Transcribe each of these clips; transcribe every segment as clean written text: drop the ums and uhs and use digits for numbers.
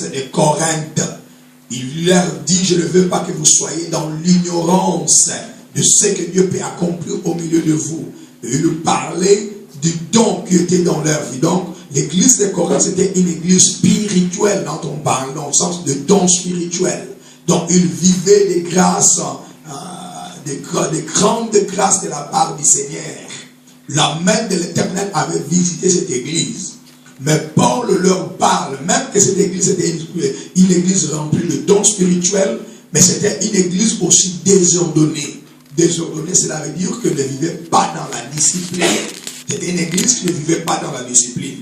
de Corinthe. Il leur dit, je ne veux pas que vous soyez dans l'ignorance de ce que Dieu peut accomplir au milieu de vous. Et il parlait du don qui était dans leur vie. Donc, l'église de Corinthe, c'était une église spirituelle dont on parle, dans le sens de don spirituel. Donc, ils vivaient des grâces, des grandes grâces de la part du Seigneur. La main de l'Éternel avait visité cette église. Mais Paul leur parle, même que cette église était une église remplie de dons spirituels, mais c'était une église aussi désordonnée. Désordonnée, cela veut dire que ne vivait pas dans la discipline. C'était une église qui ne vivait pas dans la discipline.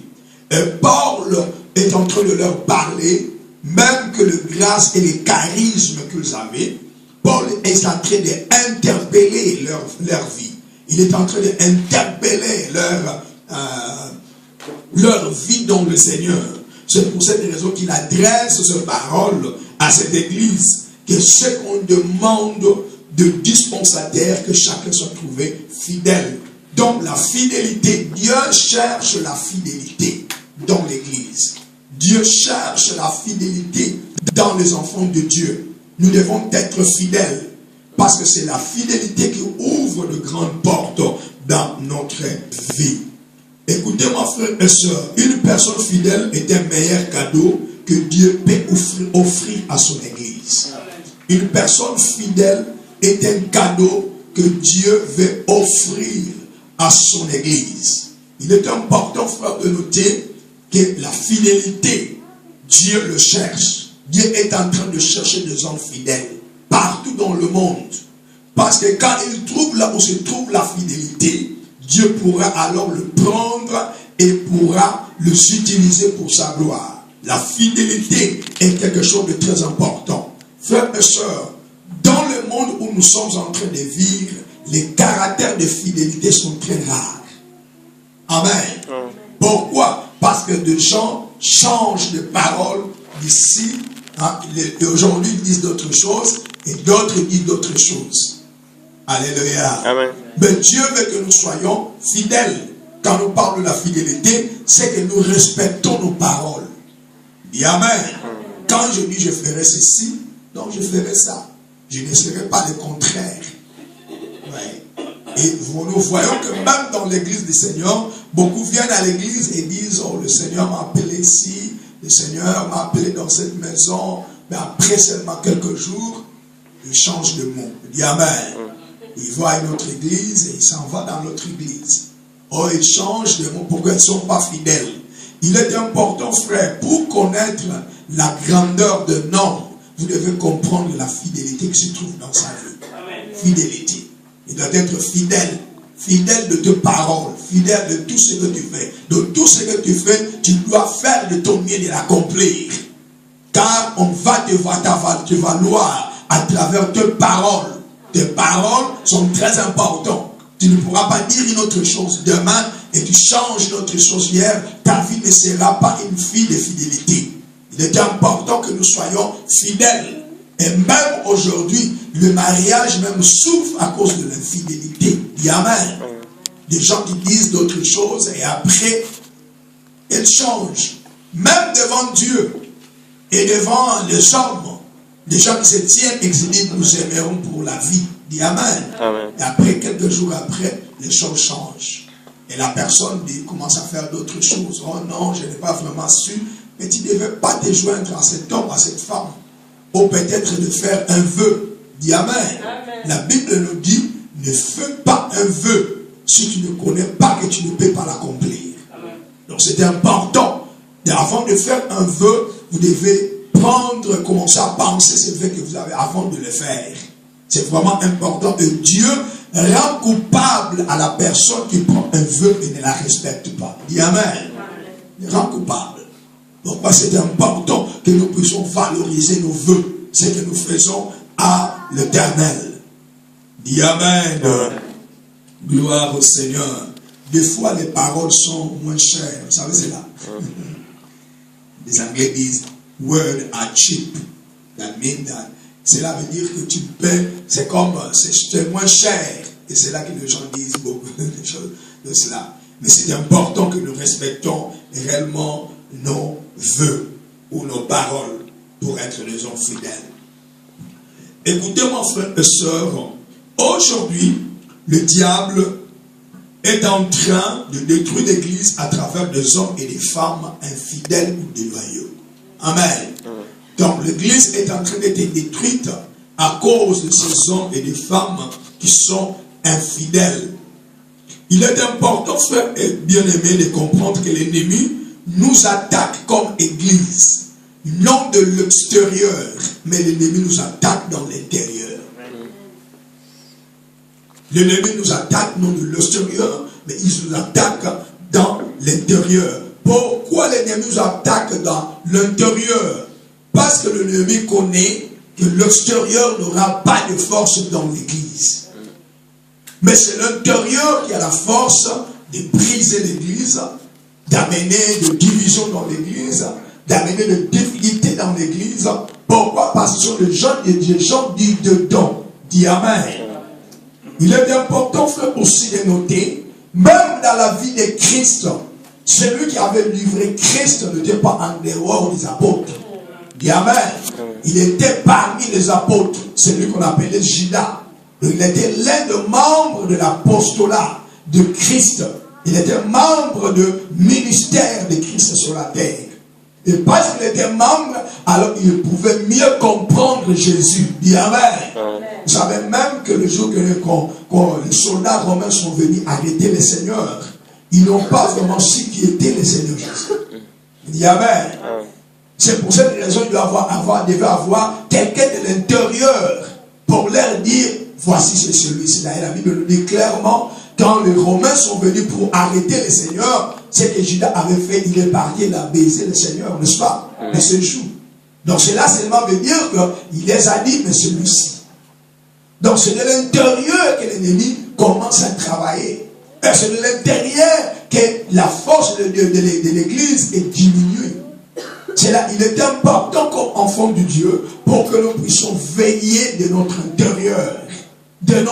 Et Paul est en train de leur parler, même que les grâces et les charismes qu'ils avaient, Paul est en train d'interpeller leur vie. Il est en train d'interpeller leur vie dans le Seigneur. C'est pour cette raison qu'il adresse cette parole à cette église, que ce qu'on demande de dispensateur, que chacun soit trouvé fidèle. Donc la fidélité, Dieu cherche la fidélité dans l'église. Dieu cherche la fidélité dans les enfants de Dieu. Nous devons être fidèles, parce que c'est la fidélité qui ouvre de grandes portes dans notre vie. Écoutez-moi, frères et sœurs, une personne fidèle est un meilleur cadeau que Dieu peut offrir à son église. Une personne fidèle est un cadeau que Dieu veut offrir à son église. Il est important, frère, de noter que la fidélité, Dieu le cherche. Dieu est en train de chercher des hommes fidèles partout dans le monde. Parce que quand il trouve là où se trouve la fidélité, Dieu pourra alors le prendre et pourra le utiliser pour sa gloire. La fidélité est quelque chose de très important. Frères et sœurs, dans le monde où nous sommes en train de vivre, les caractères de fidélité sont très rares. Amen. Pourquoi? Parce que des gens changent de parole d'ici. Aujourd'hui, ils disent d'autres choses et d'autres disent d'autres choses. Alléluia. Amen. Mais Dieu veut que nous soyons fidèles. Quand on parle de la fidélité, c'est que nous respectons nos paroles. Dis Amen. Quand je dis je ferai ceci, donc je ferai ça. Je ne serai pas le contraire. Ouais. Et nous voyons que même dans l'église du Seigneur, beaucoup viennent à l'église et disent, oh, le Seigneur m'a appelé ici, le Seigneur m'a appelé dans cette maison, mais après seulement quelques jours, il change de mot. Il dit Amen. Il va à une autre église et il s'en va dans l'autre église. Oh, il change de mot pourquoi ils ne sont pas fidèles. Il est important, frère, pour connaître la grandeur d'un homme, vous devez comprendre la fidélité qui se trouve dans sa vie. Amen. Fidélité. Il doit être fidèle. Fidèle de tes paroles. Fidèle de tout ce que tu fais. De tout ce que tu fais, tu dois faire de ton mieux de l'accomplir. Car on va te valoir à travers tes paroles. Tes paroles sont très importantes. Tu ne pourras pas dire une autre chose demain et tu changes une autre chose hier. Ta vie ne sera pas une vie de fidélité. Il est important que nous soyons fidèles. Et même aujourd'hui, le mariage même souffre à cause de l'infidélité. Dis Amen. Des gens qui disent d'autres choses et après, ils changent. Même devant Dieu et devant les hommes. Des gens qui se tiennent et qui se disent nous aimerons pour la vie. Dis Amen. Amen. Et après, quelques jours après, les choses changent. Et la personne commence à faire d'autres choses. Oh non, je n'ai pas vraiment su. Mais tu ne devais pas te joindre à cet homme, à cette femme. Ou peut-être de faire un vœu. Dis Amen. Amen. La Bible nous dit, ne fais pas un vœu si tu ne connais pas que tu ne peux pas l'accomplir. Donc c'est important. Et avant de faire un vœu, vous devez commencer à penser ce vœu que vous avez avant de le faire. C'est vraiment important. Et Dieu rend coupable à la personne qui prend un vœu et ne la respecte pas. Dis Amen. Il rend coupable. Donc c'est important que nous puissions valoriser nos vœux, ce que nous faisons à l'Éternel. Dis Amen. Gloire au Seigneur. Des fois les paroles sont moins chères. Vous savez cela? Les Anglais disent words are cheap. That means that. Cela veut dire que tu paies, c'est comme, c'est moins cher. Et c'est là que les gens disent beaucoup de choses de cela. Mais c'est important que nous respectons réellement nos vœux. ou nos paroles pour être des hommes fidèles. Écoutez-moi, frères et sœurs, aujourd'hui, le diable est en train de détruire l'Église à travers des hommes et des femmes infidèles ou déloyaux. Amen. Donc l'Église est en train d'être détruite à cause de ces hommes et des femmes qui sont infidèles. Il est important, frères et bien-aimés, de comprendre que l'ennemi nous attaque comme Église, non de l'extérieur, mais l'ennemi nous attaque dans l'intérieur. L'ennemi nous attaque non de l'extérieur, mais il nous attaque dans l'intérieur. Pourquoi l'ennemi nous attaque dans l'intérieur? Parce que l'ennemi connaît que l'extérieur n'aura pas de force dans l'Église. Mais c'est l'intérieur qui a la force de briser l'Église, d'amener de division dans l'Église, d'amener de difficultés dans l'Église. Pourquoi? Parce que ce sont des gens dits dedans. Dis Amen. Il est important, frère, aussi de noter, même dans la vie de Christ, celui qui avait livré Christ n'était pas en dehors des apôtres. Dis Amen. Il était parmi les apôtres, celui qu'on appelait Judas. Il était l'un des membres de l'apostolat de Christ. Il était membre du ministère de Christ sur la terre. Et parce qu'il était membre, alors il pouvait mieux comprendre Jésus. Dis Amen. Vous savez même que le jour quand les soldats romains sont venus arrêter le Seigneur, ils n'ont pas vraiment su qui était le Seigneur Jésus. Dis Amen. C'est pour cette raison qu'il devait avoir quelqu'un de l'intérieur pour leur dire, voici c'est celui-ci. La Bible nous dit clairement, quand les Romains sont venus pour arrêter le Seigneur, c'est que Judas avait fait, il est parti, il a baisé le Seigneur, n'est-ce pas? Mais ce jour. Donc cela seulement veut dire qu'il les a dit, mais celui-ci. Donc c'est de l'intérieur que l'ennemi commence à travailler. Et c'est de l'intérieur que la force de l'Église est diminuée. C'est là, il est important comme enfant de Dieu pour que nous puissions veiller de notre intérieur, dans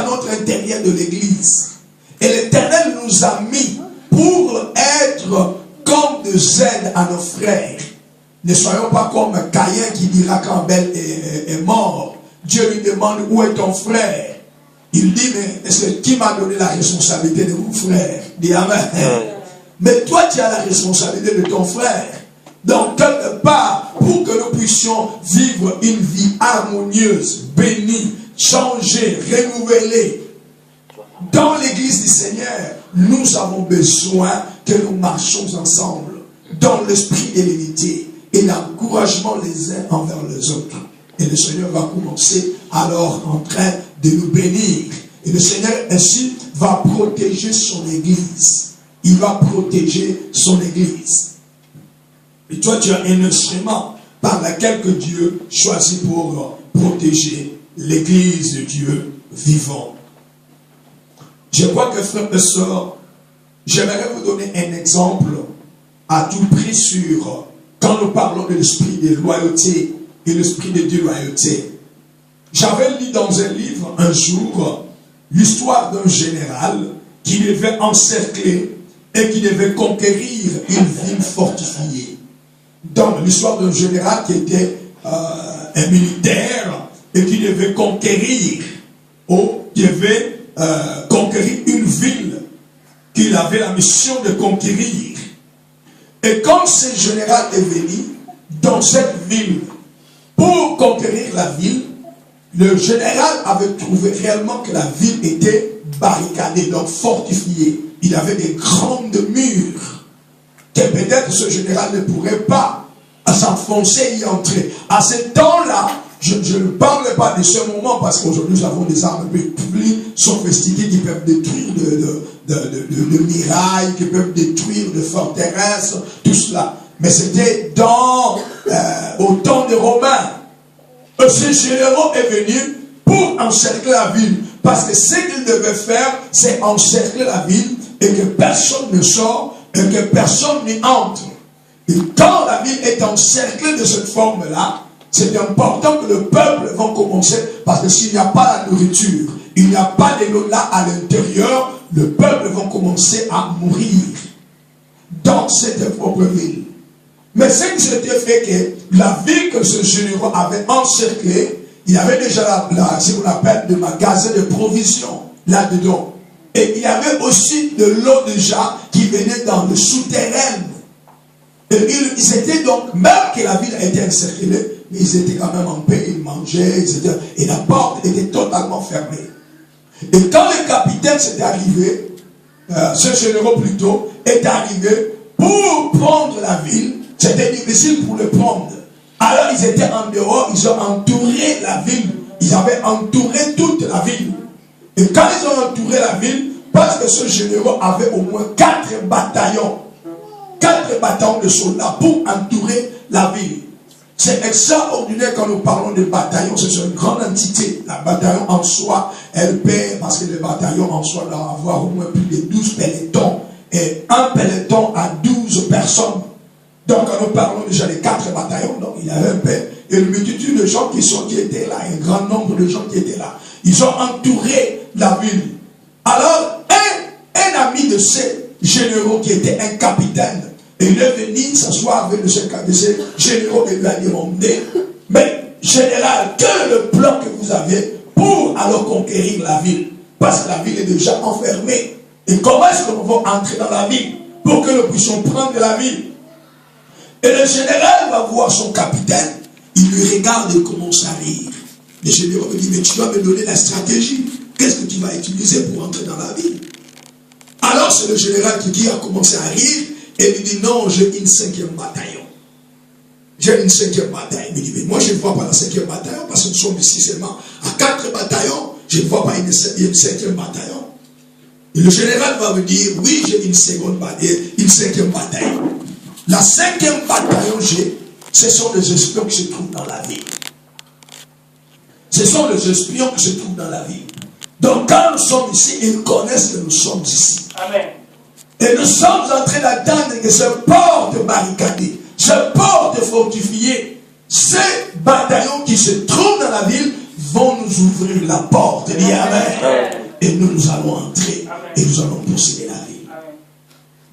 notre intérieur de l'Église. Et l'Éternel nous a mis pour être comme des aides à nos frères. Ne soyons pas comme Caïn qui dira quand Abel est mort. Dieu lui demande où est ton frère. Il dit, mais est-ce que qui m'a donné la responsabilité de mon frère? Dis Amen. Mais toi tu as la responsabilité de ton frère. Donc quelque part, pour que nous puissions vivre une vie harmonieuse, bénie, changer, renouvelée, dans l'église du Seigneur, nous avons besoin que nous marchions ensemble dans l'esprit de l'unité et l'encouragement les uns envers les autres. Et le Seigneur va commencer alors en train de nous bénir. Et le Seigneur ainsi va protéger son église. Il va protéger son église. Et toi, tu as un instrument par lequel que Dieu choisit pour protéger l'église de Dieu vivant. Je crois que, frères et sœurs, j'aimerais vous donner un exemple à tout prix sur, quand nous parlons de l'esprit de loyauté et l'esprit de déloyauté. J'avais lu dans un livre un jour l'histoire d'un général qui devait encercler et qui devait conquérir une ville fortifiée. Donc l'histoire d'un général qui était un militaire et qui devait conquérir conquérir une ville qu'il avait la mission de conquérir. Et quand ce général est venu dans cette ville pour conquérir la ville, le général avait trouvé réellement que la ville était barricadée, donc fortifiée. Il avait des grandes murs que peut-être ce général ne pourrait pas s'enfoncer et y entrer. À ce temps-là, je ne parle pas de ce moment parce qu'aujourd'hui nous avons des armes plus sophistiquées qui peuvent détruire de murailles, qui peuvent détruire de forteresses, tout cela. Mais c'était au temps des Romains. Ce général est venu pour encercler la ville. Parce que ce qu'il devait faire, c'est encercler la ville et que personne ne sort et que personne n'y entre. Et quand la ville est encerclée de cette forme-là, c'est important que le peuple va commencer, parce que s'il n'y a pas la nourriture, il n'y a pas de l'eau là à l'intérieur, le peuple va commencer à mourir dans cette propre ville. Mais ce qui s'était fait que la ville que ce généraux avait encerclée, il y avait déjà ce qu'on appelle des magasins de provisions là-dedans. Et il y avait aussi de l'eau déjà qui venait dans le souterrain. Et ils étaient donc, même que la ville a été encerclée, mais ils étaient quand même en paix, ils mangeaient, etc. Et la porte était totalement fermée. Et quand le capitaine s'est arrivé, ce général plutôt, est arrivé pour prendre la ville, c'était difficile pour le prendre. Alors ils étaient en dehors, ils ont entouré la ville. Ils avaient entouré toute la ville. Et quand ils ont entouré la ville, parce que ce général avait au moins 4 bataillons de soldats pour entourer la ville. C'est extraordinaire quand nous parlons de bataillons, c'est une grande entité. La bataillon en soi, elle paie, parce que les bataillons en soi doivent avoir au moins plus de 12 pelotons. Et un peloton à 12 personnes. Donc quand nous parlons déjà des 4 bataillons, donc il y avait un paix. Et une multitude de gens qui étaient là, un grand nombre de gens qui étaient là. Ils ont entouré la ville. Alors, un ami de ces généraux qui était un capitaine, et il est venu s'asseoir avec ces généraux et lui a demandé, mais général, quel est le plan que vous avez pour alors conquérir la ville? Parce que la ville est déjà enfermée. Et comment est-ce que nous allons entrer dans la ville pour que nous puissions prendre la ville? Et le général va voir son capitaine, il lui regarde et commence à rire. Le général me dit, mais tu dois me donner la stratégie. Qu'est-ce que tu vas utiliser pour entrer dans la ville? Alors c'est le général qui a commencé à rire et lui dit, non, j'ai une 5e bataillon. J'ai une 5e bataillon. Il me dit, mais moi je ne vois pas la 5e bataillon parce que nous sommes ici seulement à 4 bataillons. Je ne vois pas une 5e bataillon. Et le général va me dire, oui, j'ai une 5e bataillon. La 5e bataillon, ce sont les espions qui se trouvent dans la ville. Ce sont les espions qui se trouvent dans la ville. Donc quand nous sommes ici, ils connaissent que nous sommes ici. Amen. Et nous sommes en train d'attendre que ce porte barricadé, ce porte fortifié, ces bataillons qui se trouvent dans la ville vont nous ouvrir la porte. Dis Amen. Et nous allons entrer. Amen. Et nous allons posséder la ville. Amen.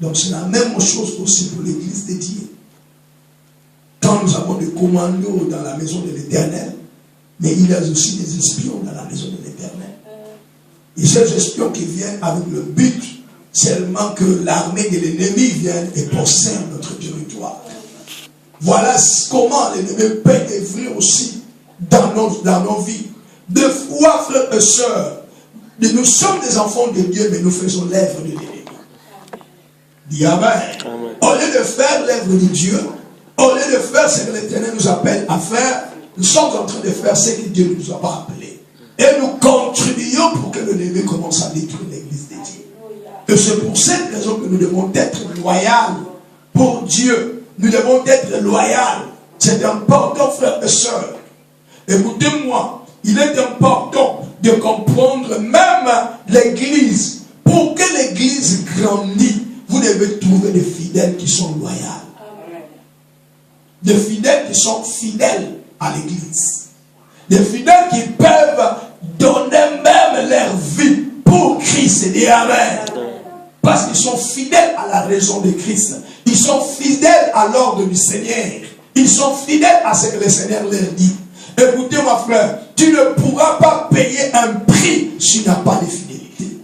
Donc c'est la même chose aussi pour l'église de Dieu. Quand nous avons des commandos dans la maison de l'Éternel, mais il y a aussi des espions dans la maison de l'Éternel. Et ces espions qui viennent avec le but seulement que l'armée de l'ennemi vienne et possède notre territoire. Voilà comment l'ennemi peut œuvrer aussi dans nos vies. Des fois, frères et sœurs, nous sommes des enfants de Dieu, mais nous faisons l'œuvre de l'ennemi. Dis Amen. Au lieu de faire l'œuvre de Dieu, au lieu de faire ce que l'Éternel nous appelle à faire, nous sommes en train de faire ce que Dieu nous a pas appelé. Et nous contribuons pour que l'ennemi commence à détruire l'église de Dieu. Et c'est pour cette raison que nous devons être loyaux pour Dieu. Nous devons être loyaux. C'est important, frères et sœurs. Écoutez-moi, il est important de comprendre même l'église. Pour que l'église grandisse, vous devez trouver des fidèles qui sont loyaux. Des fidèles qui sont fidèles à l'église. Des fidèles qui peuvent donner même leur vie pour Christ. Et dire Amen. Parce qu'ils sont fidèles à la raison de Christ. Ils sont fidèles à l'ordre du Seigneur. Ils sont fidèles à ce que le Seigneur leur dit. Écoutez mon frère, tu ne pourras pas payer un prix s'il n'y a pas de fidélité.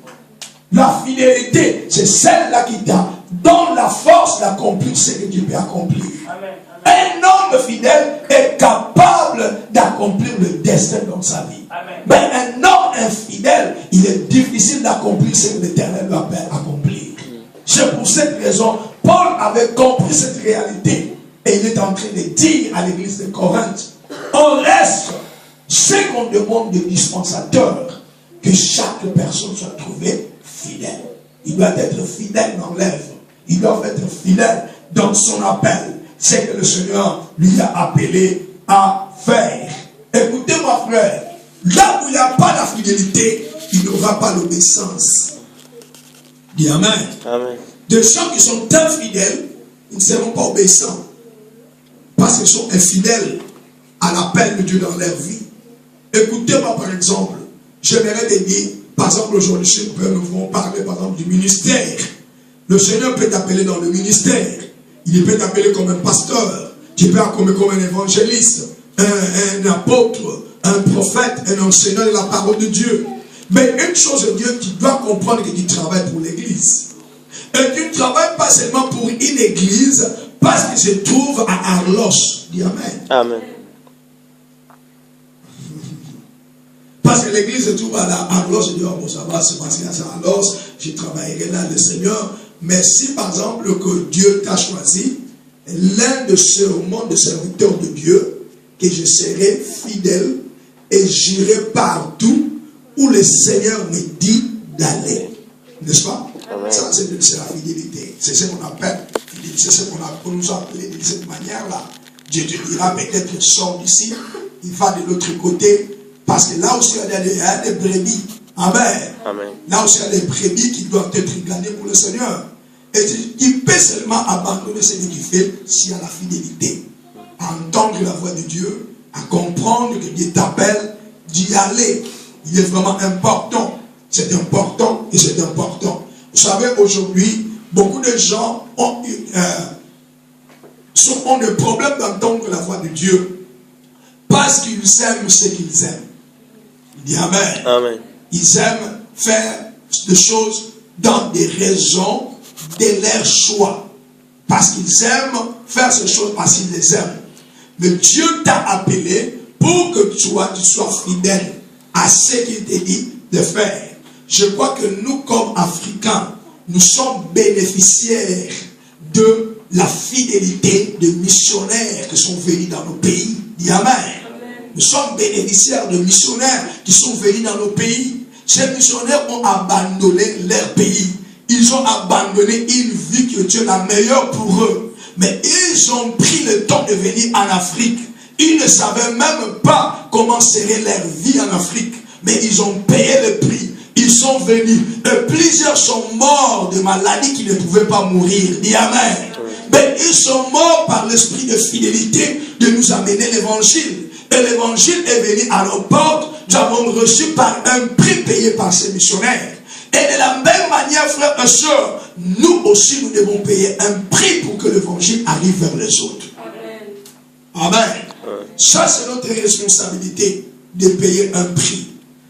La fidélité, c'est celle-là qui te donne la force d'accomplir ce que tu peux accomplir. Amen. Un homme fidèle est capable d'accomplir le destin dans sa vie. Amen. Mais un homme infidèle, il est difficile d'accomplir ce que l'Éternel lui appelle à accomplir. C'est pour cette raison, Paul avait compris cette réalité. Et il est en train de dire à l'église de Corinthe, on reste ce qu'on demande des dispensateurs, que chaque personne soit trouvée fidèle. Il doit être fidèle dans l'œuvre. Il doit être fidèle dans son appel. C'est que le Seigneur lui a appelé à faire. Écoutez mon frère, là où il n'y a pas la fidélité, il n'y aura pas l'obéissance. Dis Amen. Amen. Des gens qui sont infidèles, ils ne seront pas obéissants. Parce qu'ils sont infidèles à l'appel de Dieu dans leur vie. Écoutez-moi par exemple, j'aimerais te dire, par exemple aujourd'hui, nous allons parler par exemple du ministère. Le Seigneur peut t'appeler dans le ministère. Il peut t'appeler comme un pasteur. Tu peux t'appeler comme un évangéliste, un apôtre, un prophète, un enseignant de la parole de Dieu. Mais une chose, Dieu, tu dois comprendre que tu travailles pour l'église. Et tu ne travailles pas seulement pour une église, parce que se trouve à Arlos. Dis Amen. Amen. Parce que l'église se trouve à Arlos. Je dis, oh, bon, ça va, c'est parce qu'il y a ça à Arlos. Je travaillerai là, le Seigneur. Mais si, par exemple, que Dieu t'a choisi, l'un de serments de serviteurs de Dieu, que je serai fidèle et j'irai partout où le Seigneur me dit d'aller. N'est-ce pas? Amen. Ça, c'est la fidélité. C'est ce qu'on appelle. C'est ce qu'on nous a appelé de cette manière-là. Dieu te dira peut-être sors d'ici, il va de l'autre côté, parce que là aussi il y a des brebis. Amen. Amen. Là aussi il y a des brebis qui doivent être gagnées pour le Seigneur. Et il peut seulement abandonner ce qu'il fait s'il y a la fidélité. À entendre la voix de Dieu, à comprendre que Dieu t'appelle, d'y aller. Il est vraiment important. C'est important et c'est important. Vous savez, aujourd'hui, beaucoup de gens ont des problèmes d'entendre la voix de Dieu parce qu'ils aiment ce qu'ils aiment. Il dit Amen. Amen. Ils aiment faire des choses dans des raisons de leur choix. Parce qu'ils aiment faire ces choses parce qu'ils les aiment. Mais Dieu t'a appelé pour que tu sois fidèle à ce qu'il t'a dit de faire. Je crois que nous, comme Africains, nous sommes bénéficiaires de la fidélité de missionnaires qui sont venus dans nos pays. Dis Amen. Nous sommes bénéficiaires de missionnaires qui sont venus dans nos pays. Ces missionnaires ont abandonné leur pays. Ils ont abandonné une vie qui était la meilleure pour eux. Mais ils ont pris le temps de venir en Afrique. Ils ne savaient même pas comment serait leur vie en Afrique. Mais ils ont payé le prix. Ils sont venus. Et plusieurs sont morts de maladies qui ne pouvaient pas mourir. Dis Amen. Mais ils sont morts par l'esprit de fidélité de nous amener l'évangile. Et l'évangile est venu à nos portes. Nous avons reçu par un prix payé par ces missionnaires. Et de la même manière, frères et sœurs, nous aussi, nous devons payer un prix pour que l'évangile arrive vers les autres. Amen. Amen. Ça, c'est notre responsabilité de payer un prix.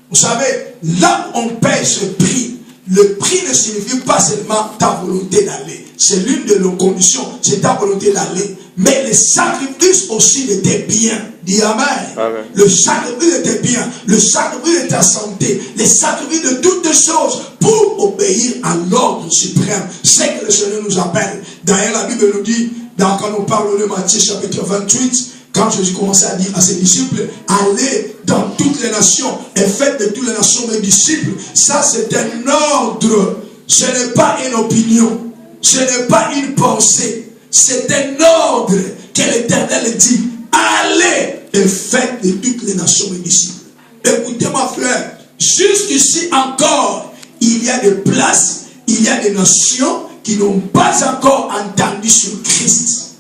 Vous savez, là où on paye ce prix, le prix ne signifie pas seulement ta volonté d'aller. C'est l'une de nos conditions, c'est ta volonté d'aller. Mais le sacrifice aussi de tes biens. Dis Amen. Amen. Le sacrifice de tes biens, le sacrifice de ta santé, le sacrifice de toutes les choses pour obéir à l'ordre suprême. C'est que le Seigneur nous appelle. D'ailleurs, la Bible nous dit, quand on parle de Matthieu chapitre 28, quand Jésus commençait à dire à ses disciples, allez dans toutes les nations et faites de toutes les nations mes disciples. Ça, c'est un ordre. Ce n'est pas une opinion. Ce n'est pas une pensée. C'est un ordre que l'Éternel dit. Allez et faites de toutes les nations mes disciples. Écoutez ma frère, jusqu'ici encore, il y a des places, il y a des nations qui n'ont pas encore entendu sur Christ.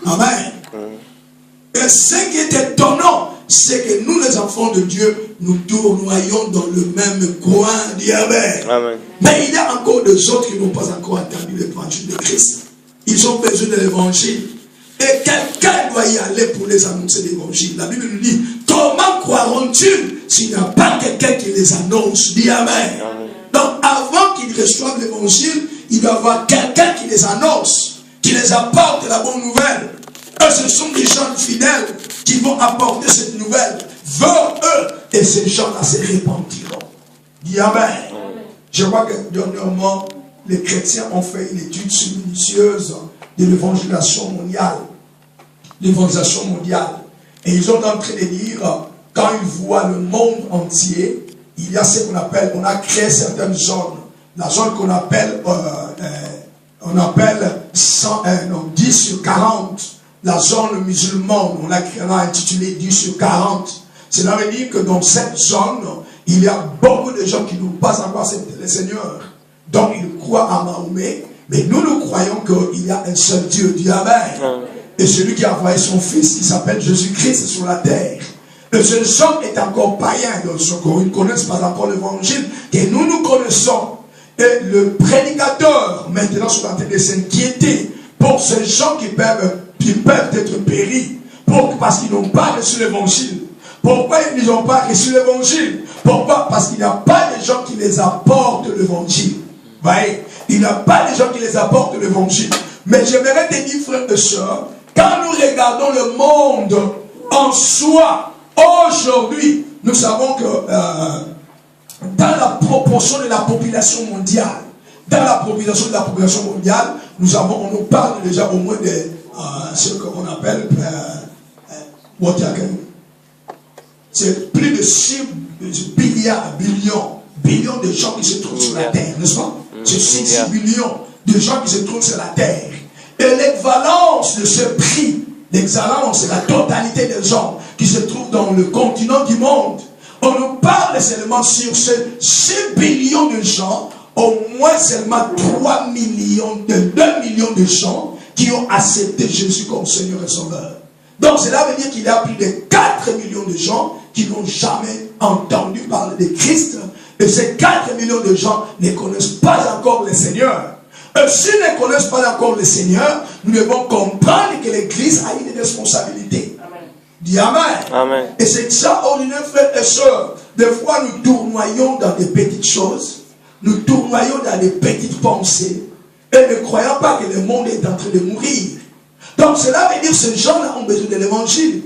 Amen. Et ce qui est étonnant, c'est que nous les enfants de Dieu, nous tournoyons dans le même coin. Dis Amen. Amen. Mais il y a encore des autres qui n'ont pas encore entendu l'évangile de Christ. Ils ont besoin de l'évangile. Et quelqu'un doit y aller pour les annoncer l'évangile. La Bible nous dit, comment croiront-ils s'il n'y a pas quelqu'un qui les annonce? Dis Amen. Amen. Donc avant qu'ils reçoivent l'évangile, il doit y avoir quelqu'un qui les annonce, qui les apporte la bonne nouvelle. Et ce sont des gens fidèles qui vont apporter cette nouvelle vers eux. Et ces gens-là se répandiront. Dis Amen. Amen. Je vois que dernièrement, les chrétiens ont fait une étude minutieuse de l'évangélisation mondiale. L'évangélisation mondiale. Et ils sont en train de dire, quand ils voient le monde entier, il y a ce qu'on appelle, on a créé certaines zones. La zone qu'on appelle, on appelle 10 sur 40. La zone musulmane, on a intitulé 10 sur 40. Cela veut dire que dans cette zone, il y a beaucoup de gens qui n'ont pas encore le Seigneur. Donc ils croient à Mahomet. Mais nous croyons qu'il y a un seul Dieu. Dis Amen. Et celui qui a envoyé son fils, il s'appelle Jésus-Christ sur la terre. Le jeune homme est encore païen. Donc ils ne connaissent pas encore l'évangile que nous connaissons. Et le prédicateur, maintenant, sont en train de s'inquiéter pour ces gens qui peuvent être péris, parce qu'ils n'ont pas reçu l'évangile. Pourquoi ils n'ont pas reçu l'évangile? Pourquoi? Parce qu'il n'y a pas de gens qui les apportent l'évangile. Voyez, il n'y a pas de gens qui les apportent l'évangile. Mais j'aimerais te dire, frères et sœurs, quand nous regardons le monde en soi, aujourd'hui, nous savons que dans la proportion de la population mondiale, on nous parle déjà au moins de ce qu'on appelle c'est plus de 6 billions de gens qui se trouvent sur la terre, n'est-ce pas? C'est 6 billions de gens qui se trouvent sur la terre. Et l'équivalence de ce prix, l'excellence, c'est la totalité des gens qui se trouvent dans le continent du monde. On nous parle seulement sur ces 6 billions de gens, au moins seulement 2 millions de gens qui ont accepté Jésus comme Seigneur et Sauveur. Donc cela veut dire qu'il y a plus de 4 millions de gens qui n'ont jamais entendu parler de Christ. Et ces 4 millions de gens ne connaissent pas encore le Seigneur. Et s'ils ne connaissent pas encore le Seigneur, nous devons comprendre que l'Église a une responsabilité. Dis Amen. Amen. Et c'est extraordinaire, frères et sœurs. Des fois, nous tournoyons dans des petites choses. Nous tournoyons dans des petites pensées. Et ne croyons pas que le monde est en train de mourir. Donc cela veut dire que ces gens-là ont besoin de l'évangile.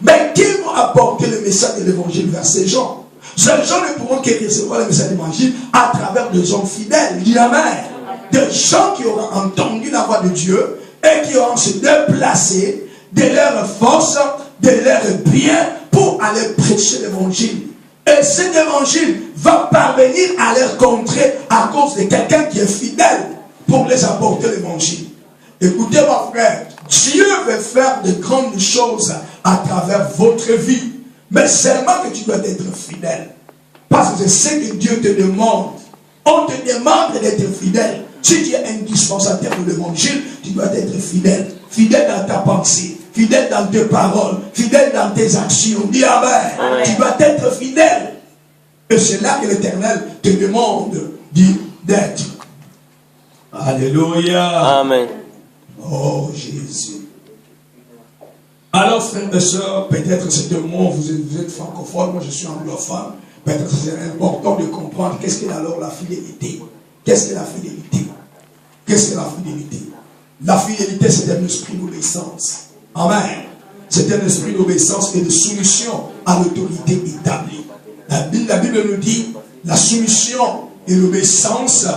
Mais qui vont apporter le message de l'évangile vers ces gens? Ces gens ne pourront que recevoir le message de l'évangile à travers des hommes fidèles. Dis Amen. Des gens qui auront entendu la voix de Dieu et qui auront se déplacé de leur force, de leur bien pour aller prêcher l'évangile. Et cet évangile va parvenir à leur contrer à cause de quelqu'un qui est fidèle pour les apporter l'évangile. Écoutez, mon frère, Dieu veut faire de grandes choses à travers votre vie. Mais seulement que tu dois être fidèle. Parce que c'est ce que Dieu te demande. On te demande d'être fidèle. Si tu es indispensateur de l'évangile, tu dois être fidèle. Fidèle dans ta pensée, fidèle dans tes paroles, fidèle dans tes actions. Dis Amen. Amen. Tu dois être fidèle. Et c'est là que l'Éternel te demande d'être. Alléluia. Amen. Oh Jésus. Alors frères et sœurs, peut-être c'est un mot, vous êtes francophone, moi je suis anglophone. Peut-être c'est important de comprendre qu'est-ce qu'est alors la fidélité. Qu'est-ce que la fidélité? Qu'est-ce que la fidélité? La fidélité, c'est un esprit d'obéissance. Amen. C'est un esprit d'obéissance et de soumission à l'autorité établie. La Bible nous dit la soumission et l'obéissance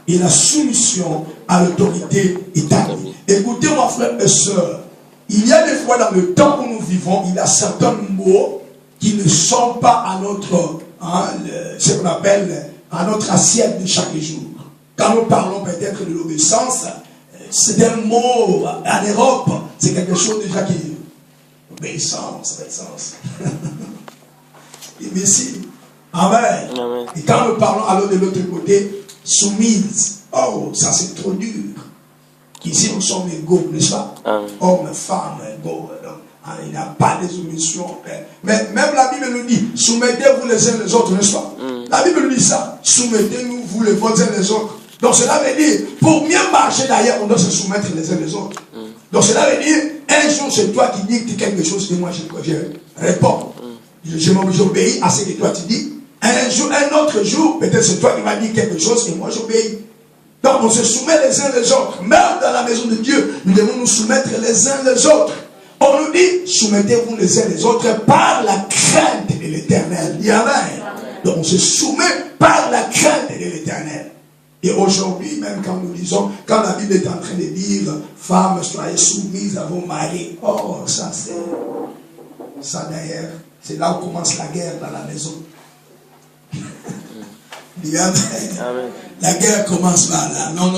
et la soumission à l'autorité établie. Écoutez-moi, frères et sœurs, il y a des fois dans le temps où nous vivons, il y a certains mots qui ne sont pas à notre, ce qu'on appelle, à notre assiette de chaque jour. Quand nous parlons peut-être de l'obéissance, c'est un mot en Europe, c'est quelque chose déjà qui est obéissance. Imbécile. Amen. Amen. Et quand nous parlons alors de l'autre côté, soumise. Oh, ça c'est trop dur. Ici nous sommes égaux, n'est-ce pas? Hommes, femmes, égaux. Il n'y a pas de soumission. Mais même la Bible nous dit, soumettez-vous les uns les autres, n'est-ce pas? La Bible nous dit ça. Soumettez-nous, vous les uns les autres. Donc cela veut dire, pour mieux marcher d'ailleurs, on doit se soumettre les uns les autres. Donc cela veut dire, un jour c'est toi qui dis quelque chose et moi je réponds. J'obéis à ce que toi tu dis. Un autre jour, peut-être c'est toi qui vas dire quelque chose et moi j'obéis. Donc on se soumet les uns les autres. Même dans la maison de Dieu, nous devons nous soumettre les uns les autres. On nous dit, soumettez-vous les uns les autres par la crainte de l'Éternel. Amen. Donc on se soumet par la crainte de l'Éternel. Et aujourd'hui, même quand nous disons, quand la Bible est en train de dire, femmes, soyez soumises à vos maris. Oh, ça c'est, ça d'ailleurs, c'est là où commence la guerre dans la maison. Amen. La guerre commence là. Non.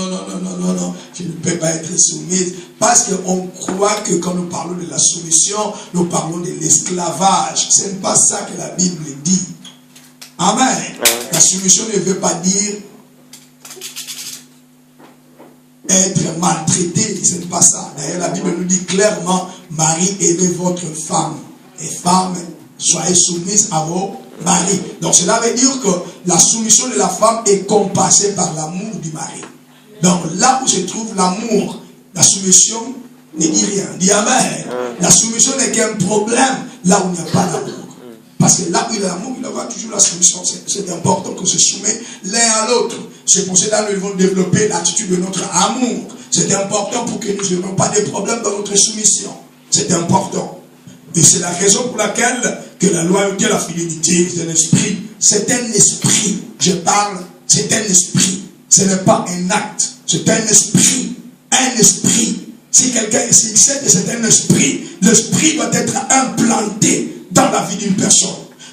Je ne peux pas être soumise. Parce qu'on croit que quand nous parlons de la soumission, nous parlons de l'esclavage. Ce n'est pas ça que la Bible dit. Amen. La soumission ne veut pas dire être maltraité. Ce n'est pas ça. D'ailleurs, la Bible nous dit clairement, Marie, aimez votre femme. Et femmes, soyez soumises à vos mari. Donc cela veut dire que la soumission de la femme est compassée par l'amour du mari. Donc là où se trouve l'amour, la soumission ne dit rien. Dis amen. La soumission n'est qu'un problème là où il n'y a pas d'amour. Parce que là où il y a l'amour, il y aura toujours la soumission. C'est important qu'on se soumette l'un à l'autre. C'est pour cela que nous devons développer l'attitude de notre amour. C'est important pour que nous n'ayons pas de problèmes dans notre soumission. C'est important. Et c'est la raison pour laquelle que la loyauté, la fidélité, c'est un esprit. C'est un esprit. Je parle, c'est un esprit. Ce n'est pas un acte. C'est un esprit. Un esprit. Si quelqu'un sait que c'est un esprit, l'esprit doit être implanté dans la vie d'une personne.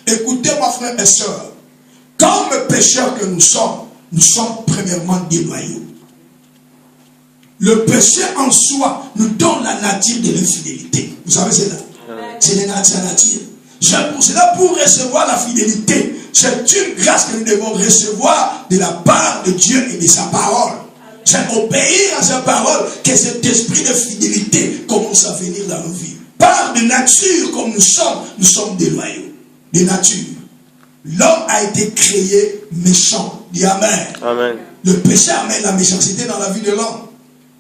Écoutez-moi, frères et sœurs. Comme pécheurs que nous sommes premièrement déloyaux. Le péché en soi nous donne la nature de l'infidélité. Vous savez cela? C'est la nature. C'est pour cela, pour recevoir la fidélité, c'est une grâce que nous devons recevoir de la part de Dieu et de sa parole. C'est obéir à sa parole que cet esprit de fidélité commence à venir dans nos vies. Par de nature, comme nous sommes déloyaux. De nature. L'homme a été créé méchant. Dis amen. Amen. Le péché amène la méchanceté dans la vie de l'homme.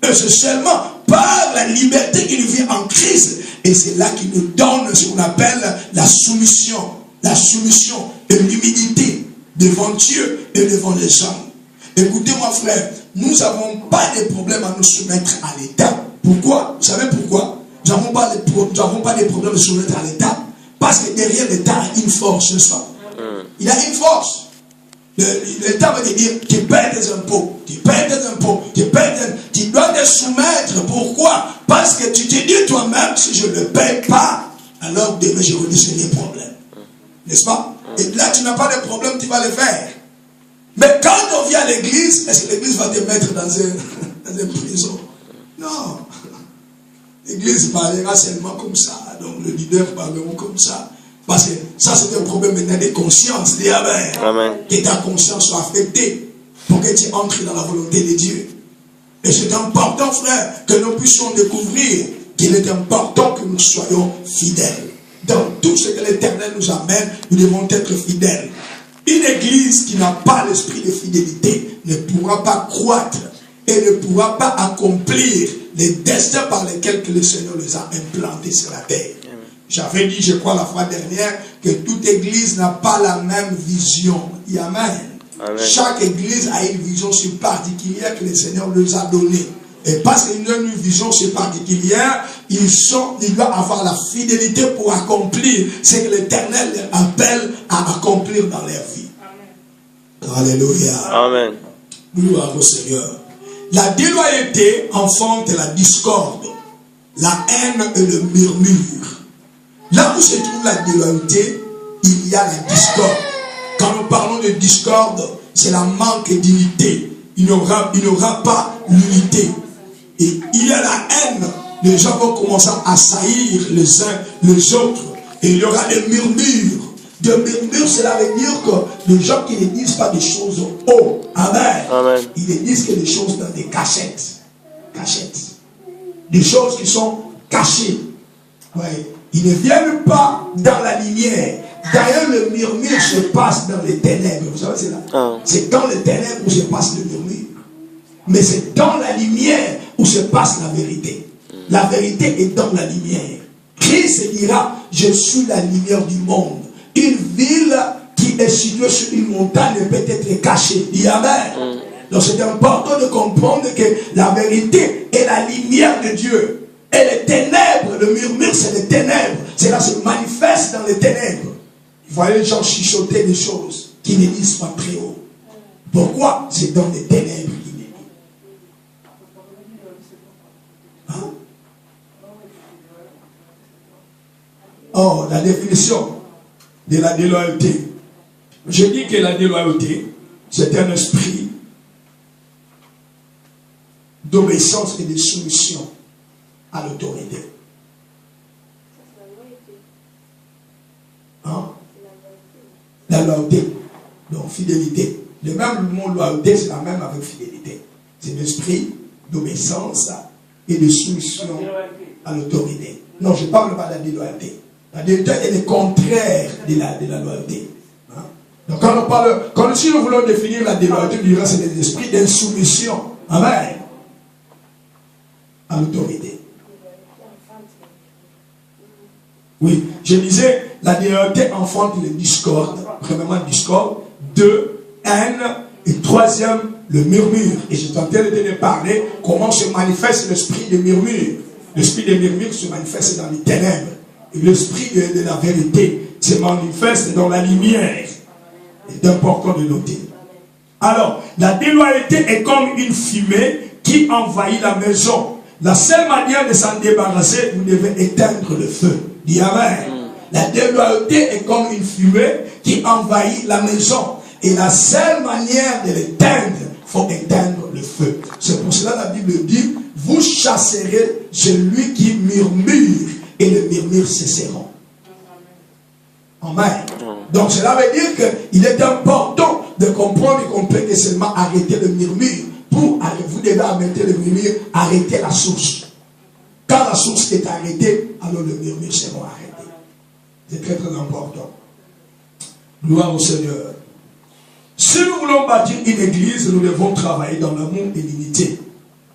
Et c'est seulement par la liberté qui nous vient en Christ. Et c'est là qu'il nous donne ce qu'on appelle la soumission. La soumission et l'humilité devant Dieu et devant les hommes. Écoutez-moi, frère, nous n'avons pas de problème à nous soumettre à l'État. Pourquoi? Vous savez pourquoi? Nous n'avons pas de problème à nous soumettre à l'État. Parce que derrière l'État a une force, n'est-ce pas? Il a une force. L'État va te dire, tu payes des impôts, tu payes des impôts, tu dois te soumettre. Pourquoi? Parce que tu te dis toi-même, si je ne le paye pas, alors demain je risque des problèmes. N'est-ce pas? Et là tu n'as pas de problème, tu vas le faire. Mais quand on vient à l'église, est-ce que l'église va te mettre dans une prison? Non. L'église parlera seulement comme ça. Donc le leader parlera comme ça. Parce que ça c'est un problème maintenant de conscience. Dis amen. Amen. Que ta conscience soit affectée pour que tu entres dans la volonté de Dieu. Et c'est important, frère, que nous puissions découvrir qu'il est important que nous soyons fidèles. Dans tout ce que l'Éternel nous amène, nous devons être fidèles. Une église qui n'a pas l'esprit de fidélité ne pourra pas croître et ne pourra pas accomplir les destins par lesquels que le Seigneur les a implantés sur la terre. J'avais dit, je crois, la fois dernière, que toute église n'a pas la même vision. Amen. Amen. Chaque église a une vision particulière que le Seigneur leur a donnée. Et parce qu'ils ont une vision particulière, ils doivent avoir la fidélité pour accomplir ce que l'Éternel les appelle à accomplir dans leur vie. Amen. Alléluia. Amen. Gloire au Seigneur. La déloyauté enfante la discorde, la haine et le murmure. Là où se trouve la déloyauté, il y a la discorde. Quand nous parlons de discorde, c'est la manque d'unité. Il n'y aura pas l'unité. Et il y a la haine. Les gens vont commencer à saillir les uns les autres. Et il y aura des murmures. Des murmures, cela veut dire que les gens qui ne disent pas des choses haut. Amen. Amen. Ils ne disent que des choses dans des cachettes. Cachettes. Des choses qui sont cachées. Ouais. Ils ne viennent pas dans la lumière. D'ailleurs, le murmure se passe dans les ténèbres. Vous savez, c'est là. C'est dans les ténèbres où se passe le murmure. Mais c'est dans la lumière où se passe la vérité. La vérité est dans la lumière. Christ dira, je suis la lumière du monde. Une ville qui est située sur une montagne ne peut être cachée. Dis amen. Donc c'est important de comprendre que la vérité est la lumière de Dieu. Et les ténèbres, le murmure, c'est les ténèbres. Cela se manifeste dans les ténèbres. Vous voyez les gens chuchoter des choses qui ne disent pas très haut. Pourquoi? C'est dans les ténèbres qu'il est dit. Hein? Oh, la définition de la déloyauté. Je dis que la déloyauté, c'est un esprit d'obéissance et de soumission à l'autorité. Hein? La loyauté. Donc fidélité. Le même mot loyauté, c'est la même avec fidélité. C'est l'esprit d'obéissance et de soumission à l'autorité. Non, je ne parle pas de la déloyauté. La déloyauté est le contraire de la loyauté. Donc quand on parle, quand si nous voulons définir la déloyauté, c'est l'esprit d'insoumission. Amen. À l'autorité. Oui, je disais, la déloyauté enfante le discorde. Premièrement, le discorde. 2, haine. Et troisième, le murmure. Et je tentais de te parler comment se manifeste l'esprit de murmure. L'esprit de murmure se manifeste dans les ténèbres. Et l'esprit de la vérité se manifeste dans la lumière. C'est important de noter. Alors, la déloyauté est comme une fumée qui envahit la maison. La seule manière de s'en débarrasser, vous devez éteindre le feu. Dis amen. La déloyauté est comme une fumée qui envahit la maison. Et la seule manière de l'éteindre, il faut éteindre le feu. C'est pour cela que la Bible dit, vous chasserez celui qui murmure et le murmure cesseront. Amen. Donc cela veut dire qu'il est important de comprendre et qu'on peut seulement arrêter le murmure. Vous devez arrêter le murmure, arrêter la source. Quand la source est arrêtée, alors le murmure sera arrêté. C'est très très important. Gloire au Seigneur. Si nous voulons bâtir une église, nous devons travailler dans l'amour et l'unité.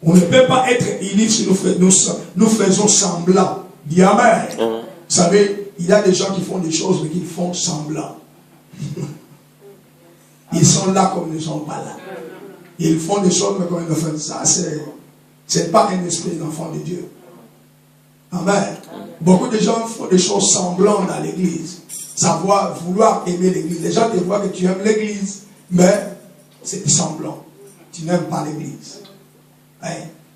On ne peut pas être unis si nous faisons semblant. Dis amen. Vous savez, il y a des gens qui font des choses mais qui font semblant. Ils sont là comme ils ne sont pas là. Ils font des choses mais comme ils ne font ça. C'est pas un esprit d'enfant de Dieu. Amen. Beaucoup de gens font des choses semblantes dans l'église. Vouloir aimer l'église. Les gens te voient que tu aimes l'église. Mais c'est semblant. Tu n'aimes pas l'église.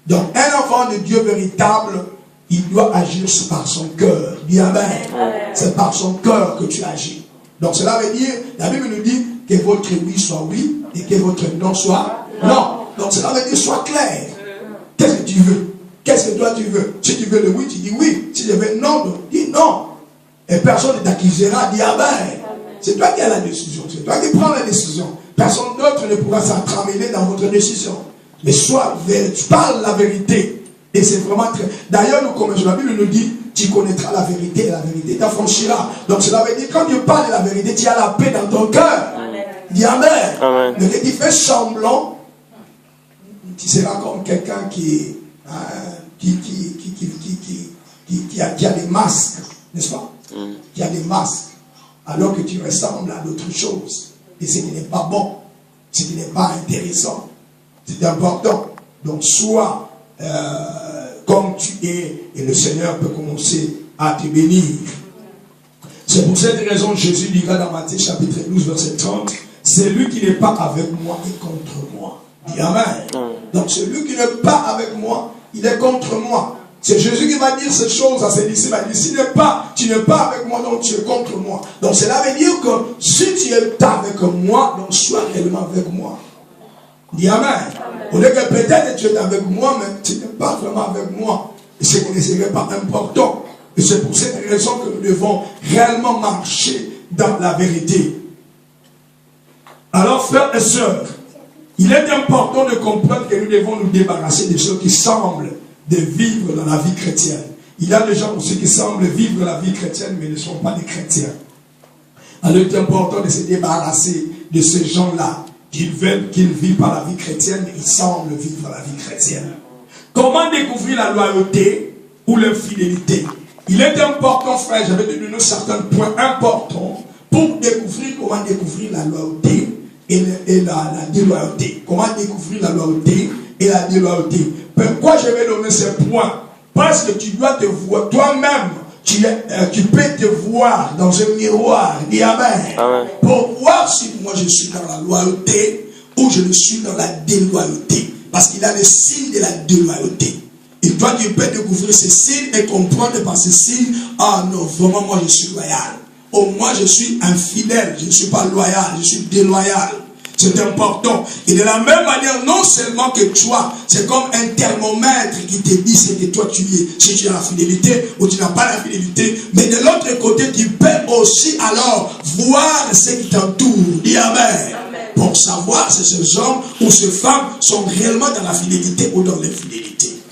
Donc un enfant de Dieu véritable, il doit agir par son cœur. Dis amen. C'est par son cœur que tu agis. Donc cela veut dire, la Bible nous dit que votre oui soit oui et que votre non soit non. Donc cela veut dire sois clair. Qu'est-ce que tu veux? Qu'est-ce que toi tu veux? Si tu veux le oui, tu dis oui. Si tu veux non, dis non. Et personne ne t'accusera, dis amen. C'est toi qui as la décision. C'est toi qui prends la décision. Personne d'autre ne pourra s'entremêler dans votre décision. Mais sois vrai, tu parles la vérité. Et c'est vraiment très... D'ailleurs, comme la Bible nous dit, tu connaîtras la vérité et la vérité t'affranchira. Donc cela veut dire, quand tu parles de la vérité, tu as la paix dans ton cœur. Dis amen. Amen. Mais quand tu fais semblant, tu seras comme quelqu'un qui a des masques, n'est-ce pas? Qui a des masques. Alors que tu ressembles à d'autres choses. Et ce qui n'est pas bon, ce qui n'est pas intéressant. C'est important. Donc sois comme tu es et le Seigneur peut commencer à te bénir. C'est pour cette raison que Jésus dira dans Matthieu chapitre 12 verset 30, celui qui n'est pas avec moi est contre moi. Dis amen. Donc celui qui n'est pas avec moi, il est contre moi. C'est Jésus qui va dire ces choses à ses disciples. Il dit, tu n'es pas avec moi, donc tu es contre moi. Donc cela veut dire que si tu es avec moi, donc sois réellement avec moi. Dis amen. Au lieu que peut-être tu es avec moi, mais tu n'es pas vraiment avec moi. Et ce qui ne serait pas important. Et c'est pour cette raison que nous devons réellement marcher dans la vérité. Alors frères et sœurs, il est important de comprendre que nous devons nous débarrasser de ceux qui semblent de vivre dans la vie chrétienne. Il y a des gens aussi qui semblent vivre la vie chrétienne mais ne sont pas des chrétiens. Alors il est important de se débarrasser de ces gens-là qu'ils vivent par la vie chrétienne mais ils semblent vivre la vie chrétienne. Comment découvrir la loyauté ou l'infidélité? Il est important, frère, j'avais donné certains points importants pour découvrir comment découvrir la loyauté et la déloyauté. Comment découvrir la loyauté et la déloyauté. Pourquoi je vais donner ces points? Parce que tu dois te voir toi-même. Tu peux te voir dans un miroir. Dis amen. Amen. Pour voir si moi je suis dans la loyauté ou je le suis dans la déloyauté. Parce qu'il a les signes de la déloyauté. Et toi tu peux découvrir ces signes et comprendre par ces signes. Ah non, vraiment moi je suis loyal. Oh moi je suis infidèle. Je ne suis pas loyal, je suis déloyal. C'est important. Et de la même manière, non seulement que toi, c'est comme un thermomètre qui te dit ce que toi tu es. Si tu as la fidélité ou tu n'as pas la fidélité. Mais de l'autre côté, tu peux aussi alors voir ce qui t'entoure. Dis amen. Pour savoir si ces hommes ou ces femmes sont réellement dans la fidélité ou dans l'infidélité.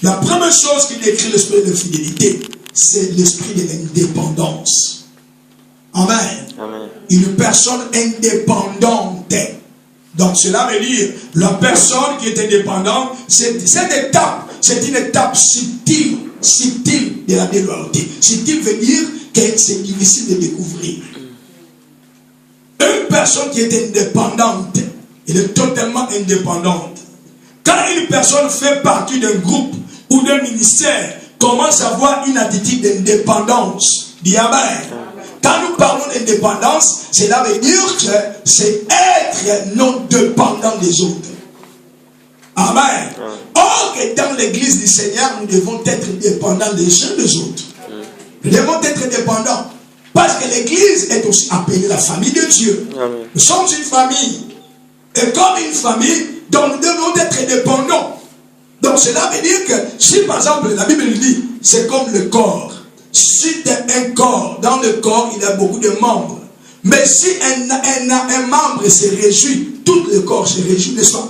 La première chose qui décrit l'esprit de fidélité, c'est l'esprit de l'indépendance. Amen. Amen. Une personne indépendante. Donc cela veut dire, la personne qui est indépendante, cette étape, c'est une étape subtile, subtile de la déloyauté. Subtile veut dire que c'est difficile de découvrir. Une personne qui est indépendante, elle est totalement indépendante. Quand une personne fait partie d'un groupe ou d'un ministère, commence à avoir une attitude d'indépendance. Dis Amen. Quand nous parlons d'indépendance, cela veut dire que c'est être non dépendant des autres. Amen. Or que dans l'église du Seigneur, nous devons être dépendants des uns des autres. Nous devons être dépendants. Parce que l'église est aussi appelée la famille de Dieu. Amen. Nous sommes une famille. Et comme une famille, donc nous devons être dépendants. Donc cela veut dire que si par exemple la Bible dit, c'est comme le corps. Si tu as un corps, dans le corps il y a beaucoup de membres. Mais si un membre se réjouit, tout le corps se réjouit, n'est-ce pas?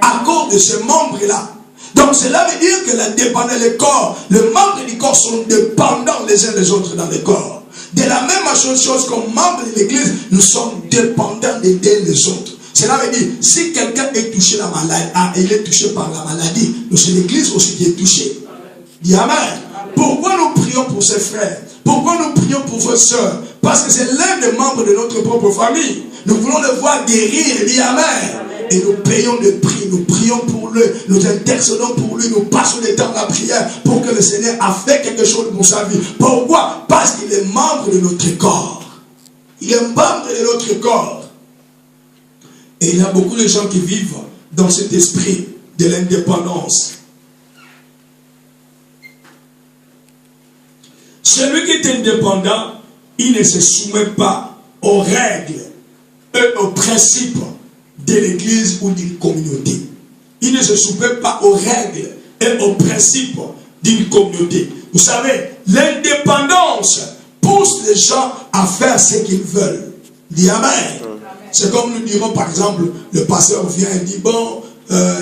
À cause de ce membre-là. Donc cela veut dire que la dépendance, le corps, les membres du corps sont dépendants les uns des autres dans le corps. De la même chose comme membres de l'église, nous sommes dépendants les uns des autres. Cela veut dire, si quelqu'un est touché la maladie, il est touché par la maladie, c'est l'église aussi qui est touchée. Dis Amen. Pourquoi nous prions pour ses frères? Pourquoi nous prions pour vos soeurs? Parce que c'est l'un des membres de notre propre famille. Nous voulons le voir guérir. Dis Amen. Et nous payons le prix, nous prions pour lui, nous intercédons pour lui, nous passons le temps de la prière pour que le Seigneur a fait quelque chose pour sa vie. Pourquoi? Parce qu'il est membre de notre corps. Il est membre de notre corps. Et il y a beaucoup de gens qui vivent dans cet esprit de l'indépendance. Celui qui est indépendant, il ne se soumet pas aux règles et aux principes de l'église ou d'une communauté. Il ne se soumet pas aux règles et aux principes d'une communauté. Vous savez, l'indépendance pousse les gens à faire ce qu'ils veulent. Dis Amen. C'est comme nous dirons par exemple, le pasteur vient et dit, bon,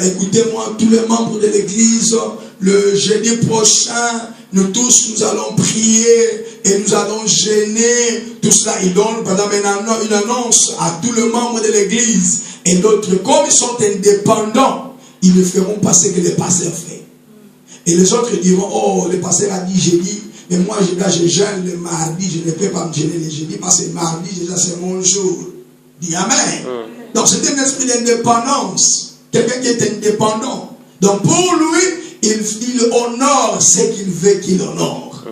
écoutez-moi, tous les membres de l'église, le jeudi prochain, nous tous, nous allons prier et nous allons jeûner. Tout cela, il donne par exemple une annonce à tous les membres de l'église. Et d'autres, comme ils sont indépendants, ils ne feront pas ce que le pasteur fait. Et les autres diront, oh, le pasteur a dit jeudi, mais moi, je jeûne le mardi, je ne peux pas me jeûner le jeudi, parce que mardi, déjà, c'est mon jour. Dis Amen. Donc, c'est un esprit d'indépendance. Quelqu'un qui est indépendant. Donc, pour lui, il honore ce qu'il veut qu'il honore.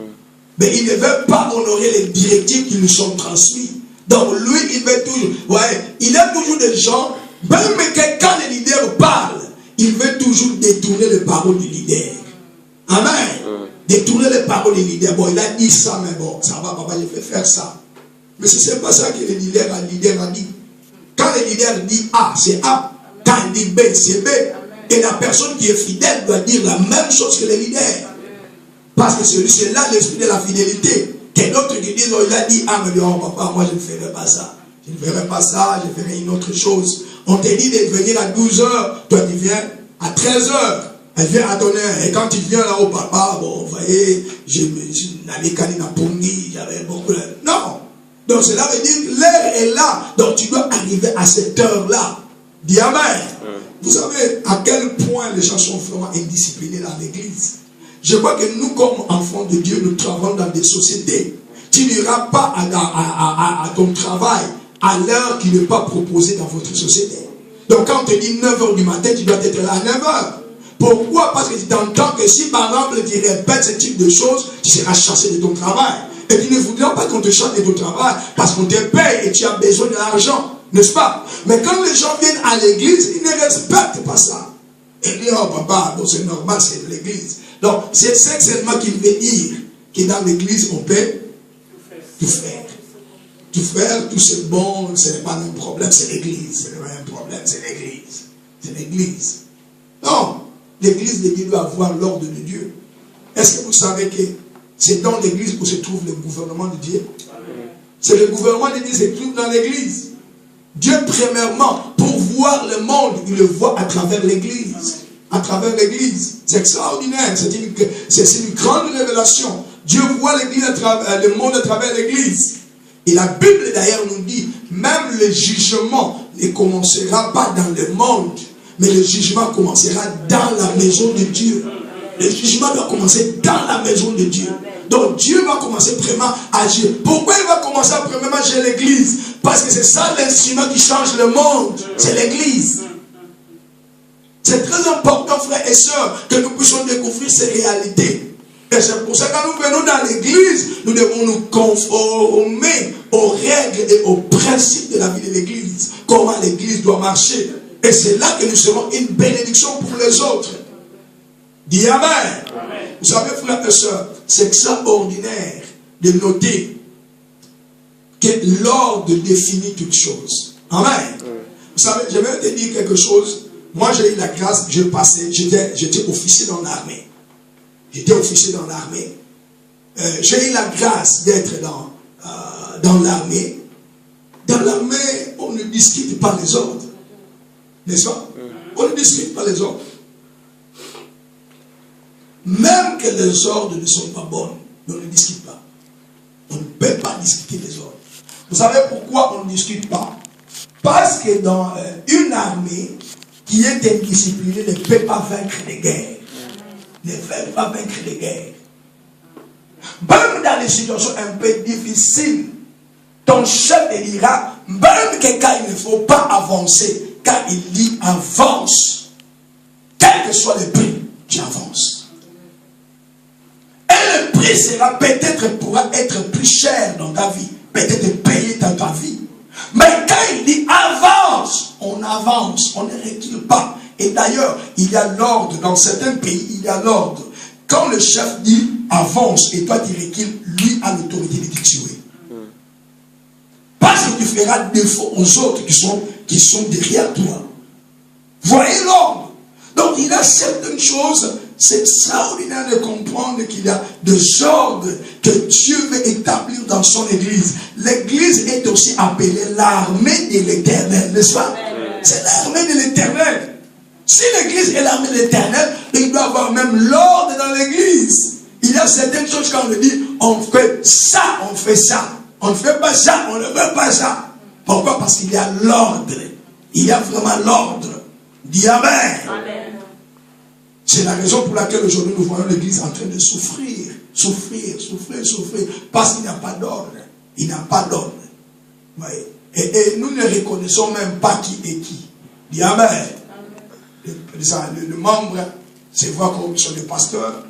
Mais il ne veut pas honorer les directives qui lui sont transmises. Donc, lui, il veut toujours, il y a toujours des gens, même quand les leaders parlent, il veut toujours détourner les paroles du leader. Amen. Détourner les paroles du leader. Bon, il a dit ça, mais bon, ça va, papa, je vais faire ça. Mais ce n'est pas ça que le leader a dit. Quand le leader dit A, c'est A. Quand il dit B, c'est B. Et la personne qui est fidèle doit dire la même chose que le leader. Parce que c'est là l'esprit de la fidélité. Que d'autres qui disent, oh, il a dit A, mais oh, papa, moi je ne ferai pas ça. Je ne ferai pas ça, je ferai une autre chose. On te dit de venir à 12 h, toi tu viens à 13 h. Elle vient à ton heure. Et quand tu viens là-haut, papa, bon, vous voyez, j'avais Kalina Pongi, j'avais beaucoup de... Non. Donc cela veut dire que l'heure est là. Donc tu dois arriver à cette heure-là. Dis Amen. Vous savez à quel point les gens sont vraiment indisciplinés dans l'église. Je crois que nous, comme enfants de Dieu, nous travaillons dans des sociétés. Tu n'iras pas à ton travail à l'heure qui n'est pas proposée dans votre société. Donc quand on te dit 9 h du matin, tu dois être là à 9 h. Pourquoi? Parce que tu t'entends que si par exemple tu répètes ce type de choses, tu seras chassé de ton travail. Et tu ne voudras pas qu'on te chasse de ton travail parce qu'on te paye et tu as besoin de l'argent. N'est-ce pas? Mais quand les gens viennent à l'église, ils ne respectent pas ça. Et ils disent, oh papa, bon, c'est normal, c'est l'église. Donc, c'est seulement qu'il veut dire que dans l'église, on peut tout faire. Tout faire, tout c'est bon, ce n'est pas un problème, c'est l'église. Ce n'est pas un problème, c'est l'église. C'est l'église. Non, l'église de Dieu doit avoir l'ordre de Dieu. Est-ce que vous savez que c'est dans l'église où se trouve le gouvernement de Dieu? C'est le gouvernement de Dieu qui se trouve dans l'église. Dieu, premièrement, pour voir le monde, il le voit à travers l'église. À travers l'église. C'est extraordinaire. C'est une grande révélation. Dieu voit l'église le monde à travers l'église. Et la Bible d'ailleurs nous dit, même le jugement ne commencera pas dans le monde, mais le jugement commencera dans la maison de Dieu. Le jugement doit commencer dans la maison de Dieu. Donc Dieu va commencer vraiment à agir. Pourquoi il va commencer premièrement chez l'église? Parce que c'est ça l'instrument qui change le monde. C'est l'église. C'est très important, frères et sœurs, que nous puissions découvrir ces réalités. Et c'est pour ça que quand nous venons dans l'église, nous devons nous conformer aux règles et aux principes de la vie de l'église. Comment l'église doit marcher. Et c'est là que nous serons une bénédiction pour les autres. Dis Amen. Amen. Vous savez, frères et sœurs, c'est extraordinaire de noter que l'ordre définit toutes choses. Amen. Vous savez, je vais te dire quelque chose. Moi, j'ai eu la grâce, j'étais officier dans l'armée. J'étais officier dans l'armée. J'ai eu la grâce d'être dans l'armée. Dans l'armée, on ne discute pas les ordres. N'est-ce pas? On ne discute pas les ordres. Même que les ordres ne sont pas bons, on ne discute pas. On ne peut pas discuter les ordres. Vous savez pourquoi on ne discute pas? Parce que dans une armée qui est indisciplinée ne peut pas vaincre les guerres. Ne peut pas vaincre les guerres. Même dans des situations un peu difficiles, ton chef te dira, même que quand il ne faut pas avancer, quand il dit avance, quel que soit le prix, tu avances. Et le prix sera peut-être pourra être plus cher dans ta vie, peut-être payé dans ta vie. Mais quand il dit avance, on ne recule pas. Et d'ailleurs, il y a l'ordre, dans certains pays, il y a l'ordre. Quand le chef dit avance et toi tu recules, lui a l'autorité de te tuer. Parce que tu feras défaut aux autres qui sont derrière toi. Voyez l'ordre. Donc il y a certaines choses, c'est extraordinaire de comprendre qu'il y a des ordres que Dieu veut établir dans son église. L'église est aussi appelée l'armée de l'éternel, n'est-ce pas? C'est l'armée de l'éternel. Si l'église est l'armée de l'éternel, il doit y avoir même l'ordre dans l'église. Il y a certaines choses quand on le dit, on fait ça, on fait ça. On ne fait pas ça, on ne veut pas ça. Pourquoi? Parce qu'il y a l'ordre. Il y a vraiment l'ordre. Dis Amen. Amen. C'est la raison pour laquelle aujourd'hui nous voyons l'église en train de souffrir. Souffrir. Parce qu'il n'y a pas d'ordre. Il n'y a pas d'ordre. Et nous ne reconnaissons même pas qui est qui. Dis Amen. Le membre, c'est voir comme ils sont les pasteurs.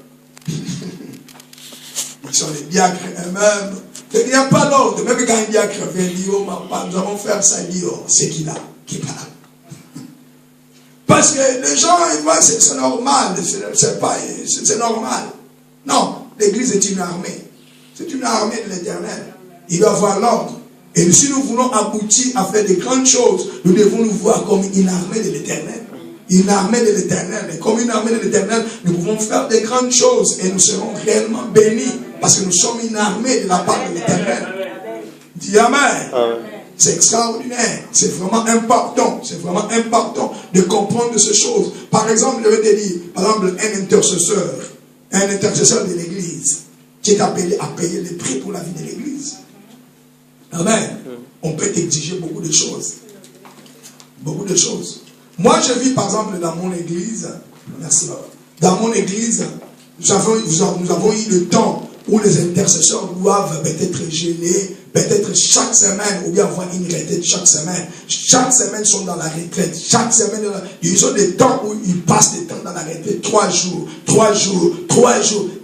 Ils sont les diacres eux-mêmes. Il n'y a pas l'ordre. Même quand un diacre vient dire, oh, nous allons faire ça, il dit, oh, c'est qui là qui parle. Parce que les gens, ils voient, c'est normal. C'est normal. Non, l'église est une armée. C'est une armée de l'éternel. Il doit avoir l'ordre. Et si nous voulons aboutir à faire de grandes choses, nous devons nous voir comme une armée de l'éternel. Une armée de l'éternel. Et comme une armée de l'éternel, nous pouvons faire de grandes choses et nous serons réellement bénis. Parce que nous sommes une armée de la part de l'éternel. Dis Amen. C'est extraordinaire. C'est vraiment important. C'est vraiment important de comprendre ces choses. Par exemple, je vais te dire, par exemple, un intercesseur de l'église, qui est appelé à payer le prix pour la vie de l'église. Amen. On peut exiger beaucoup de choses. Beaucoup de choses. Moi, je vis par exemple dans mon église, merci Baba, dans mon église, nous avons eu le temps où les intercesseurs doivent peut-être jeûner, peut-être chaque semaine, ou bien avoir une retraite chaque semaine. Chaque semaine, ils sont dans la retraite. Chaque semaine, ils ont des temps où ils passent des temps dans la retraite. 3 jours.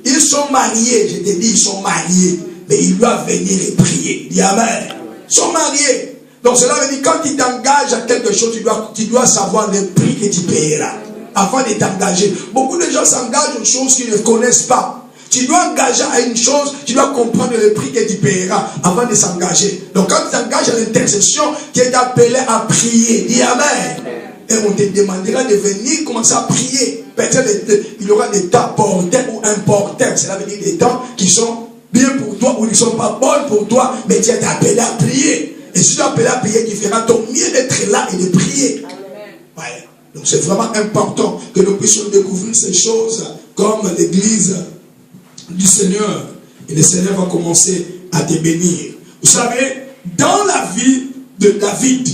Ils sont mariés, je te dis, ils sont mariés. Mais ils doivent venir et prier. Dis Amen. Ils sont mariés. Donc cela veut dire, quand tu t'engages à quelque chose, tu dois savoir le prix que tu payeras. Avant de t'engager. Beaucoup de gens s'engagent aux choses qu'ils ne connaissent pas. Tu dois engager à une chose, tu dois comprendre le prix que tu payeras avant de s'engager. Donc quand tu t'engages à l'intercession, tu es appelé à prier. Dis Amen. Et on te demandera de venir commencer à prier. Peut-être il y aura des temps porteurs ou importeurs. Cela veut dire des temps qui sont bien pour toi ou qui ne sont pas bons pour toi, mais tu es appelé à prier. Et si tu es appelé à prier, tu feras ton mieux d'être là et de prier. Ouais. Donc c'est vraiment important que nous puissions découvrir ces choses comme l'église du Seigneur. Et le Seigneur va commencer à te bénir. Vous savez, dans la vie de David,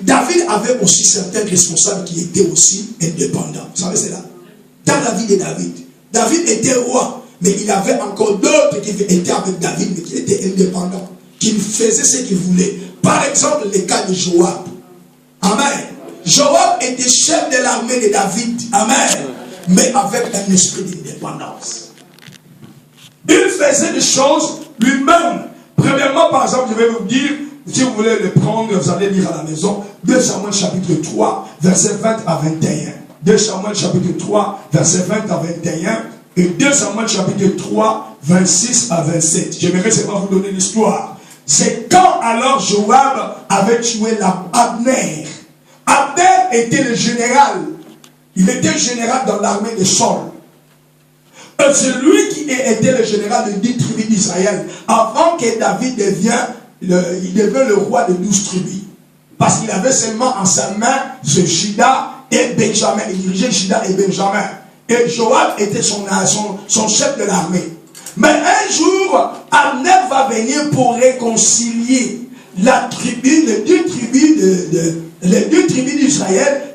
David avait aussi certains responsables qui étaient aussi indépendants. Vous savez cela? Dans la vie de David, David était roi, mais il y avait encore d'autres qui étaient avec David, mais qui étaient indépendants, qui faisaient ce qu'ils voulaient. Par exemple, le cas de Joab. Amen. Joab était chef de l'armée de David. Amen. Mais avec un esprit d'indépendance. Il faisait des choses lui-même. Premièrement, par exemple, je vais vous dire, si vous voulez le prendre, vous allez lire à la maison, 2 Samuel chapitre 3, versets 20 à 21. 2 Samuel chapitre 3, versets 20 à 21. Et 2 Samuel chapitre 3, 26 à 27. J'aimerais seulement vous donner l'histoire. C'est quand alors Joab avait tué Abner. Abner était le général. Il était général dans l'armée de Saul. Et c'est lui qui était le général de 10 tribus d'Israël. Avant que David devienne le roi de 12 tribus. Parce qu'il avait seulement en sa main ce Juda et Benjamin. Il dirigeait Juda et Benjamin. Et Joab était son chef de l'armée. Mais un jour, Abner va venir pour réconcilier la tribu, les deux tribus d'Israël